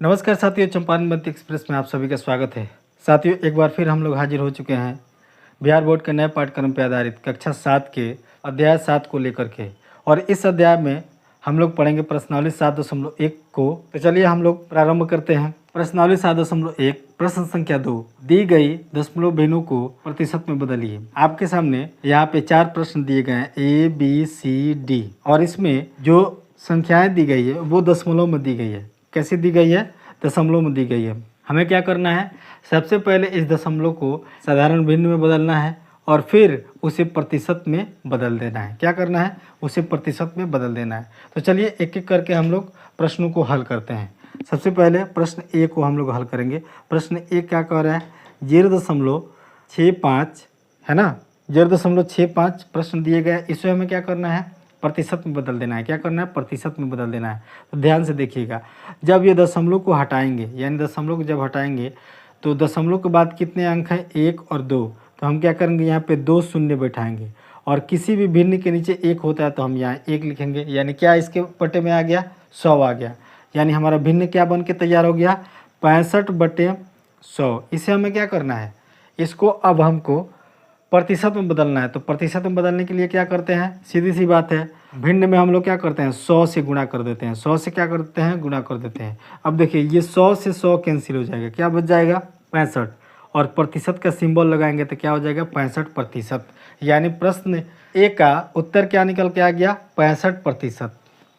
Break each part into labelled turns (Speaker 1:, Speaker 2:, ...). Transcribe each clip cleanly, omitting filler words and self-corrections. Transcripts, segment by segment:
Speaker 1: नमस्कार साथियों, चंपारण बंती एक्सप्रेस में आप सभी का स्वागत है। साथियों, एक बार फिर हम लोग हाजिर हो चुके हैं बिहार बोर्ड के नए पाठ्यक्रम पर आधारित कक्षा 7 के अध्याय 7 को लेकर के। और इस अध्याय में हम लोग पढ़ेंगे प्रश्नावली 7.1 को। तो चलिए हम लोग प्रारंभ करते हैं। प्रश्नावली 7.1 प्रश्न संख्या 2, दी गई दशमलव भिन्नों को प्रतिशत में बदलिए। आपके सामने यहाँ पे 4 प्रश्न दिए गए हैं, A, B, C, D, और इसमें जो संख्याएं दी गई है वो दशमलव में दी गई है। कैसे दी गई है? दशमलव में दी गई है। हमें क्या करना है? सबसे पहले इस दशमलव को साधारण भिन्न में बदलना है और फिर उसे प्रतिशत में बदल देना है। क्या करना है? उसे प्रतिशत में बदल देना है। तो चलिए एक एक करके हम लोग प्रश्नों को हल करते हैं। सबसे पहले प्रश्न ए को हम लोग हल करेंगे। प्रश्न ए क्या कह रहा है? 0.65 है ना, 0.65 प्रश्न दिए गए। इसमें हमें क्या करना है? प्रतिशत में बदल देना है। क्या करना है? प्रतिशत में बदल देना है। तो ध्यान से देखिएगा, जब ये दशमलव को हटाएंगे, यानी दशमलव को जब हटाएंगे तो दशमलव के बाद कितने अंक हैं? 1 और 2। तो हम क्या करेंगे? यहाँ पे 2 शून्य बैठाएंगे और किसी भी भिन्न के नीचे 1 होता है तो हम यहाँ 1 लिखेंगे। यानी क्या इसके पट्टे में आ गया? 100 आ गया। यानी हमारा भिन्न क्या बन के तैयार हो गया? 65/100। इसे हमें क्या करना है? इसको अब हमको प्रतिशत में बदलना है। तो प्रतिशत में बदलने के लिए क्या करते हैं? सीधी सी बात है, भिन्न में हम लोग क्या करते हैं? 100 से गुणा कर देते हैं। 100 से क्या करते हैं? गुणा कर देते हैं। अब देखिए ये 100 से 100 कैंसिल हो जाएगा। क्या बच जाएगा? 65। और प्रतिशत का सिंबल लगाएंगे तो क्या हो जाएगा? 65%। यानी प्रश्न ए का उत्तर क्या निकल के आ गया? 65%।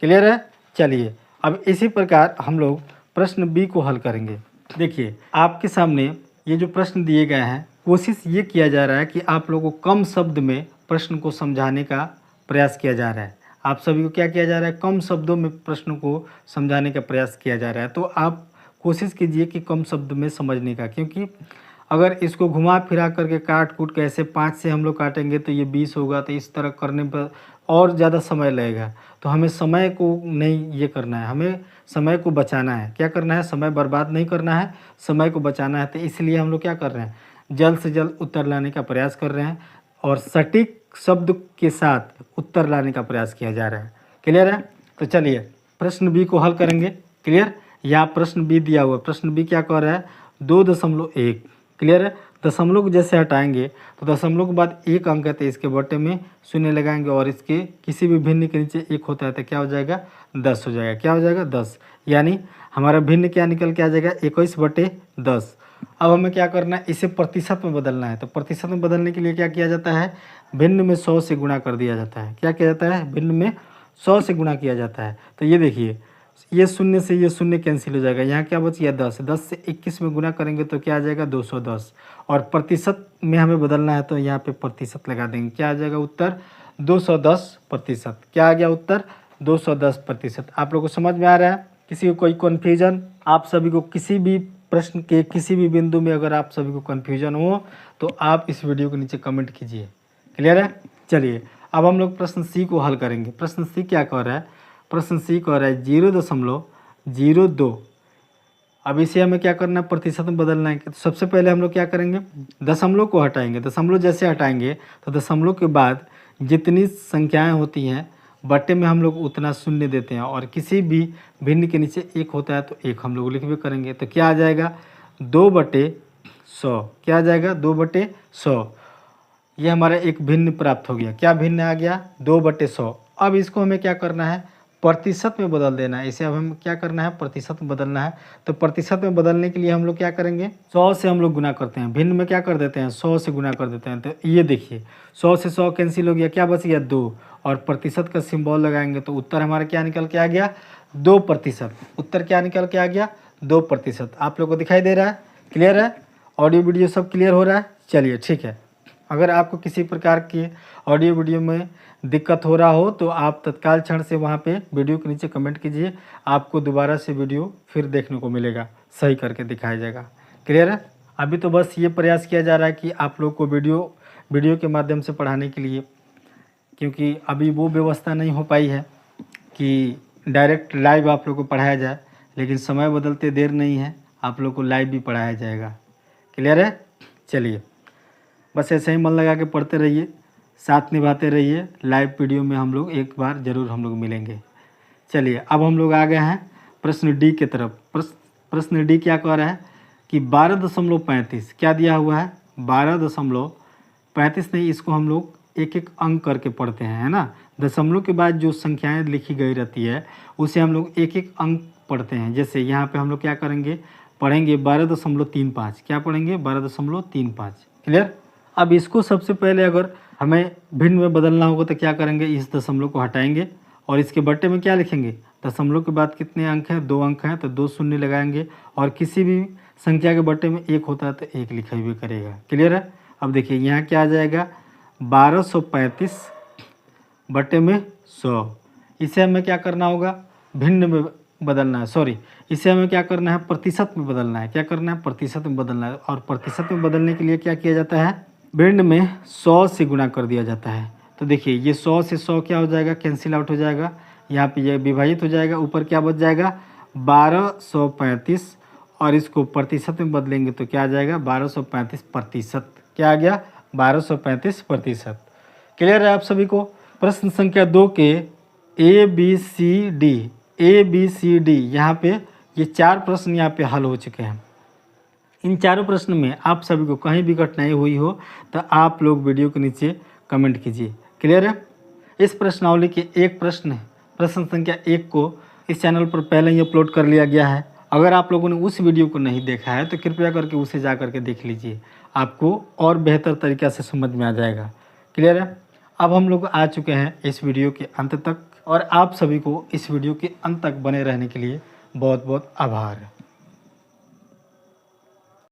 Speaker 1: क्लियर है? चलिए अब इसी प्रकार हम लोग प्रश्न बी को हल करेंगे। देखिए आपके सामने ये जो प्रश्न दिए गए हैं, कोशिश ये किया जा रहा है कि आप लोगों को कम शब्द में प्रश्न को समझाने का प्रयास किया जा रहा है। आप सभी को क्या किया जा रहा है? कम शब्दों में प्रश्न को समझाने का प्रयास किया जा रहा है। तो आप कोशिश कीजिए कि कम शब्द में समझने का, क्योंकि अगर इसको घुमा फिरा करके काट कूट के ऐसे 5 से हम लोग काटेंगे तो ये 20 होगा। तो इस तरह करने पर और ज़्यादा समय लगेगा। तो हमें समय को नहीं ये करना है, हमें समय को बचाना है। क्या करना है? समय बर्बाद नहीं करना है, समय को बचाना है। तो इसलिए हम लोग क्या कर रहे हैं? जल्द से जल्द उत्तर लाने का प्रयास कर रहे हैं और सटीक शब्द के साथ उत्तर लाने का प्रयास किया जा रहा है। क्लियर है? तो चलिए प्रश्न बी को हल करेंगे। क्लियर? यहाँ प्रश्न बी दिया हुआ। प्रश्न बी क्या कह रहा है? 2.1। क्लियर है? दशमलव को जैसे हटाएंगे तो दशमलव के बाद 1 अंक है तो इसके बटे में शून्य लगाएंगे और इसके किसी भी भिन्न के नीचे 1 होता है तो क्या हो जाएगा? 10 हो जाएगा। क्या हो जाएगा? 10। यानी हमारा भिन्न क्या निकल के आ जाएगा? 21/10। अब हमें क्या करना है? इसे प्रतिशत में बदलना है। तो प्रतिशत में बदलने के लिए क्या किया जाता है? भिन्न में 100 से गुणा कर दिया जाता है। क्या किया जाता है? भिन्न में 100 से गुणा किया जाता है। तो ये देखिए, ये शून्य से ये शून्य कैंसिल हो जाएगा। यहाँ क्या बच गया? 10। 10 से 21 में गुणा करेंगे तो क्या आ जाएगा? 210। और प्रतिशत में हमें बदलना है तो यहाँ पे प्रतिशत लगा देंगे। क्या आ जाएगा उत्तर? 210%। क्या आ गया उत्तर? 210%। आप लोगों को समझ में आ रहा है? किसी को कोई कन्फ्यूजन? आप सभी को किसी भी प्रश्न के किसी भी बिंदु में अगर आप सभी को कन्फ्यूजन हो तो आप इस वीडियो के नीचे कमेंट कीजिए। क्लियर है? चलिए अब हम लोग प्रश्न सी को हल करेंगे। प्रश्न सी क्या कह रहा है? प्रश्न सी कह रहा है 0.02। अब इसे हमें क्या करना है? प्रतिशत में बदलना है। तो सबसे पहले हम लोग क्या करेंगे? दशमलव को हटाएंगे। दशमलव जैसे हटाएंगे तो दशमलव के बाद जितनी संख्याएं होती हैं बटे में हम लोग उतना शून्य देते हैं और किसी भी भिन्न के नीचे 1 होता है तो 1 हम लोग लिखबे करेंगे। तो क्या आ जाएगा? 2/100। क्या आ जाएगा? 2/100। ये हमारा एक भिन्न प्राप्त हो गया। क्या भिन्न आ गया? 2/100। अब इसको हमें क्या करना है? प्रतिशत में बदल देना है। इसे अब हम क्या करना है? प्रतिशत में बदलना है। तो प्रतिशत में बदलने के लिए हम लोग क्या करेंगे? 100 से हम लोग गुना करते हैं। भिन्न में क्या कर देते हैं? 100 से गुना कर देते हैं। तो ये देखिए 100 से 100 कैंसिल हो गया। क्या बच गया? 2। और प्रतिशत का सिंबल लगाएंगे तो उत्तर हमारा क्या निकल के आ गया? 2%। उत्तर क्या निकल के आ गया? 2%। आप लोग को दिखाई दे रहा है? क्लियर है? ऑडियो वीडियो सब क्लियर हो रहा है? चलिए ठीक है। अगर आपको किसी प्रकार की ऑडियो वीडियो में दिक्कत हो रहा हो तो आप तत्काल क्षण से वहाँ पे वीडियो के नीचे कमेंट कीजिए। आपको दोबारा से वीडियो फिर देखने को मिलेगा, सही करके दिखाया जाएगा। क्लियर है? अभी तो बस ये प्रयास किया जा रहा है कि आप लोग को वीडियो के माध्यम से पढ़ाने के लिए, क्योंकि अभी वो व्यवस्था नहीं हो पाई है कि डायरेक्ट लाइव आप लोग को पढ़ाया जाए। लेकिन समय बदलते देर नहीं है, आप लोग को लाइव भी पढ़ाया जाएगा। क्लियर है? चलिए बस ऐसे ही मन लगा के पढ़ते रहिए, साथ निभाते रहिए। लाइव वीडियो में हम लोग एक बार ज़रूर हम लोग मिलेंगे। चलिए अब हम लोग आ गए हैं प्रश्न डी के तरफ। प्रश्न डी क्या कह रहा है कि 12.35 क्या दिया हुआ है, 12.35 नहीं, इसको हम लोग एक एक अंक करके पढ़ते हैं, है ना। दशमलव के बाद जो संख्याएं लिखी गई रहती है उसे हम लोग एक एक अंक पढ़ते हैं। जैसे यहाँ पे हम लोग क्या करेंगे, पढ़ेंगे 12.35, क्या पढ़ेंगे 12.35, क्लियर। अब इसको सबसे पहले अगर हमें भिन्न में बदलना होगा तो क्या करेंगे, इस दशमलव को हटाएंगे और इसके बट्टे में क्या लिखेंगे, दशमलव के बाद कितने अंक हैं, 2 अंक हैं तो 2 शून्य लगाएंगे और किसी भी संख्या के बट्टे में 1 होता है तो 1 लिखा हुआ करेगा, क्लियर है। अब देखिए यहाँ क्या आ जाएगा 1235 बट्टे में 100, इसे हमें क्या करना होगा, भिन्न में बदलना है, सॉरी इसे हमें क्या करना है, प्रतिशत में बदलना है। क्या करना है, प्रतिशत में बदलना है। और प्रतिशत में बदलने के लिए क्या किया जाता है, भिन्न में 100 से गुणा कर दिया जाता है। तो देखिए ये 100 से 100 क्या हो जाएगा, कैंसिल आउट हो जाएगा, यहाँ पे ये विभाजित हो जाएगा, ऊपर क्या बच जाएगा 1235 और इसको प्रतिशत में बदलेंगे तो क्या आ जाएगा 1235%, क्या आ गया 1235%। क्लियर है आप सभी को। प्रश्न संख्या 2 के ए बी सी डी यहाँ पे ये 4 प्रश्न यहाँ पे हल हो चुके हैं। इन चारों प्रश्न में आप सभी को कहीं भी कठिनाई हुई हो तो आप लोग वीडियो के नीचे कमेंट कीजिए, क्लियर है। इस प्रश्नावली के एक प्रश्न संख्या 1 को इस चैनल पर पहले ही अपलोड कर लिया गया है। अगर आप लोगों ने उस वीडियो को नहीं देखा है तो कृपया करके उसे जा करके देख लीजिए, आपको और बेहतर तरीक़ा से समझ में आ जाएगा, क्लियर है। अब हम लोग आ चुके हैं इस वीडियो के अंत तक और आप सभी को इस वीडियो के अंत तक बने रहने के लिए बहुत बहुत आभार।